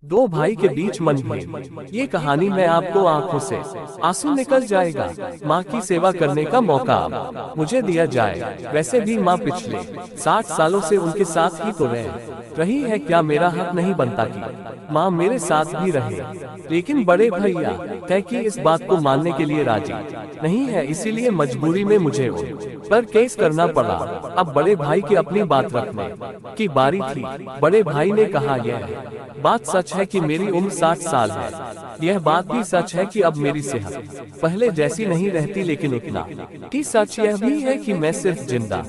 दो भाई के बीच मनभेद। ये कहानी में आपको आंखों से आंसू निकल जाएगा। माँ की सेवा करने का मौका अब मुझे दिया जाए। वैसे भी माँ पिछले 60 सालों से उनके साथ ही तो रही है। क्या मेरा हक नहीं बनता कि माँ मेरे साथ भी रहे? लेकिन बड़े भैया कैकी इस बात को मानने के लिए राजी नहीं है, इसीलिए मजबूरी में मुझे उन पर केस करना पड़ा। अब बड़े भाई की अपनी बात रखने की बारी थी। बड़े भाई ने कहा, यह बात सच है कि मेरी उम्र 60 साल है। यह बात भी सच है कि अब मेरी सेहत पहले जैसी नहीं रहती, लेकिन उतना ही सच यह भी है कि मैं सिर्फ जिंदा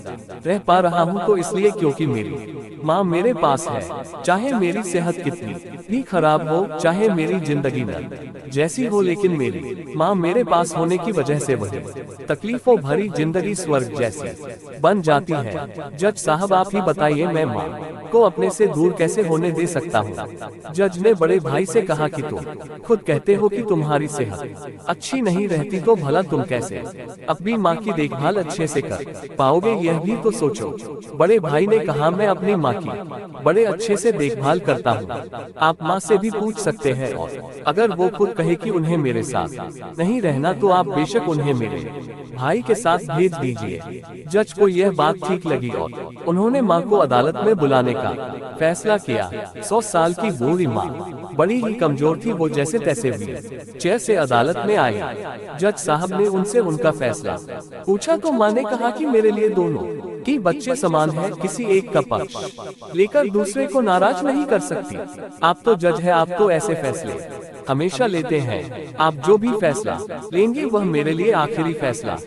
रह पा रहा हूँ तो इसलिए क्योंकि मेरी माँ मेरे पास है। चाहे मेरी सेहत कितनी भी खराब हो, चाहे मेरी जिंदगी न जैसी हो, लेकिन मेरी माँ मेरे पास होने की वजह से वही तकलीफों भरी जिंदगी स्वर्ग जैसी बन जाती है। जज साहब, आप ही बताइए, मैं माँ को अपने से दूर कैसे होने दे सकता हूँ? जज ने बड़े भाई से कहा कि तुम खुद कहते हो कि तुम्हारी सेहत अच्छी नहीं रहती, तो भला तुम कैसे अपनी माँ की देखभाल अच्छे से कर पाओगे? यह भी तो सोचो। बड़े भाई ने कहा, मैं अपनी माँ की बड़े अच्छे से देखभाल करता हूँ। आप माँ से भी पूछ सकते हैं, और अगर वो खुद कहे कि उन्हें मेरे साथ नहीं रहना, तो आप बेशक उन्हें मेरे भाई के साथ भेज दीजिए। जज को यह बात ठीक लगी और उन्होंने माँ को अदालत में बुलाने का फैसला किया। 100 साल की बूढ़ी माँ बड़ी ही कमजोर थी। वो जैसे तैसे व्हील चेयर से अदालत में आई। जज साहब ने उनसे उनका फैसला पूछा तो माँ ने कहा कि मेरे लिए दोनों ही बच्चे समान हैं। किसी एक का पक्ष लेकर दूसरे को नाराज नहीं कर सकती। आप तो जज है, आप तो ऐसे फैसले हमेशा लेते हैं। आप जो भी फैसला लेंगे वह मेरे लिए आखिरी फैसला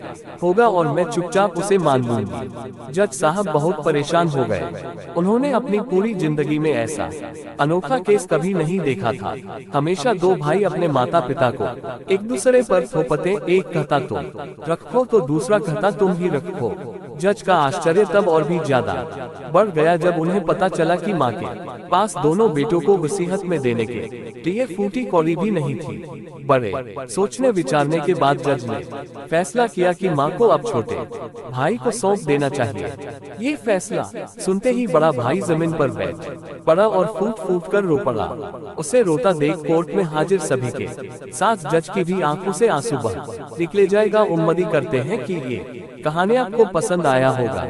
होगा और मैं चुपचाप उसे मान लूंगी। जज साहब बहुत परेशान हो गए। उन्होंने अपनी पूरी जिंदगी में ऐसा अनोखा केस कभी नहीं देखा था। हमेशा दो भाई अपने माता पिता को एक दूसरे पर थोपते, एक कहता तुम रखो तो दूसरा कहता तुम ही रखो। जज का आश्चर्य तब और भी ज्यादा बढ़ गया जब उन्हें पता चला कि माँ के पास दोनों बेटों को वसीयत में देने के लिए फूटी कौड़ी भी नहीं थी। बड़े सोचने विचारने के बाद जज ने फैसला किया कि माँ को अब छोटे भाई को सौंप देना चाहिए। ये फैसला सुनते ही बड़ा भाई जमीन पर बैठ पड़ा और फूट फूट कर रो पड़ा। उसे रोता देख कोर्ट में हाजिर सभी के साथ जज की भी आंखों से आंसू बह निकले जाएगा। उम्मीद करते हैं कि ये कहानी आपको पसंद आया होगा।